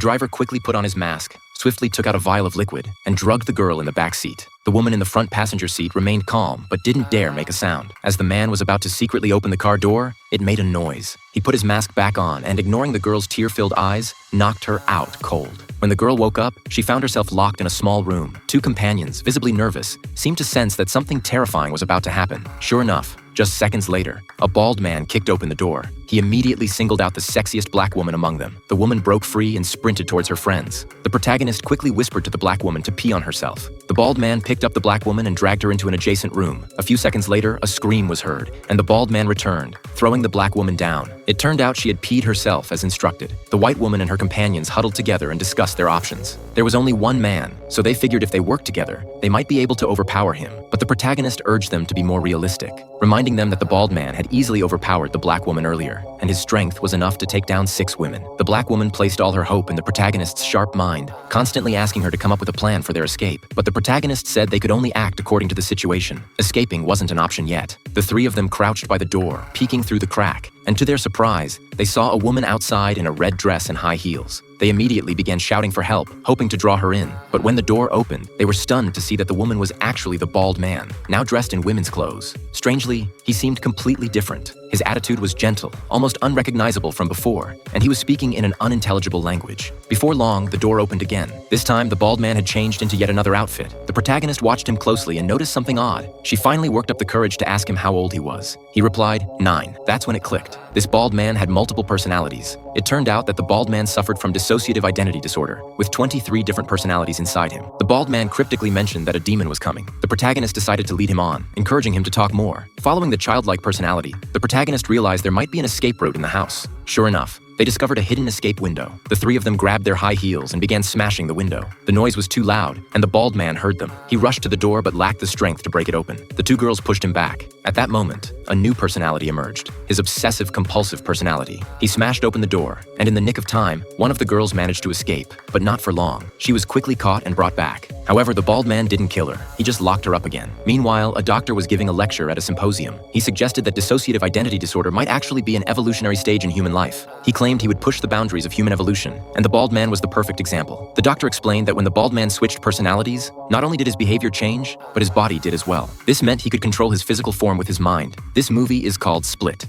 driver quickly put on his mask, swiftly took out a vial of liquid, and drugged the girl in the back seat. The woman in the front passenger seat remained calm, but didn't dare make a sound. As the man was about to secretly open the car door, it made a noise. He put his mask back on and, ignoring the girl's tear-filled eyes, knocked her out cold. When the girl woke up, she found herself locked in a small room. Two companions, visibly nervous, seemed to sense that something terrifying was about to happen. Sure enough, just seconds later, a bald man kicked open the door. He immediately singled out the sexiest black woman among them. The woman broke free and sprinted towards her friends. The protagonist quickly whispered to the black woman to pee on herself. The bald man picked up the black woman and dragged her into an adjacent room. A few seconds later, a scream was heard, and the bald man returned, throwing the black woman down. It turned out she had peed herself as instructed. The white woman and her companions huddled together and discussed their options. There was only one man, so they figured if they worked together, they might be able to overpower him. But the protagonist urged them to be more realistic, reminding them that the bald man had easily overpowered the black woman earlier, and his strength was enough to take down 6 women. The black woman placed all her hope in the protagonist's sharp mind, constantly asking her to come up with a plan for their escape. But the protagonist said they could only act according to the situation. Escaping wasn't an option yet. The 3 of them crouched by the door, peeking through the crack, and to their surprise, they saw a woman outside in a red dress and high heels. They immediately began shouting for help, hoping to draw her in. But when the door opened, they were stunned to see that the woman was actually the bald man, now dressed in women's clothes. Strangely, he seemed completely different. His attitude was gentle, almost unrecognizable from before, and he was speaking in an unintelligible language. Before long, the door opened again. This time, the bald man had changed into yet another outfit. The protagonist watched him closely and noticed something odd. She finally worked up the courage to ask him how old he was. He replied, 9. That's when it clicked. This bald man had multiple personalities. It turned out that the bald man suffered from dissociative identity disorder, with 23 different personalities inside him. The bald man cryptically mentioned that a demon was coming. The protagonist decided to lead him on, encouraging him to talk more. Following the childlike personality, the protagonist realized there might be an escape route in the house. Sure enough, they discovered a hidden escape window. The 3 of them grabbed their high heels and began smashing the window. The noise was too loud, and the bald man heard them. He rushed to the door but lacked the strength to break it open. The 2 girls pushed him back. At that moment, a new personality emerged, his obsessive-compulsive personality. He smashed open the door, and in the nick of time, one of the girls managed to escape, but not for long. She was quickly caught and brought back. However, the bald man didn't kill her. He just locked her up again. Meanwhile, a doctor was giving a lecture at a symposium. He suggested that dissociative identity disorder might actually be an evolutionary stage in human life. He claimed he would push the boundaries of human evolution, and the bald man was the perfect example. The doctor explained that when the bald man switched personalities, not only did his behavior change, but his body did as well. This meant he could control his physical form with his mind. This movie is called Split.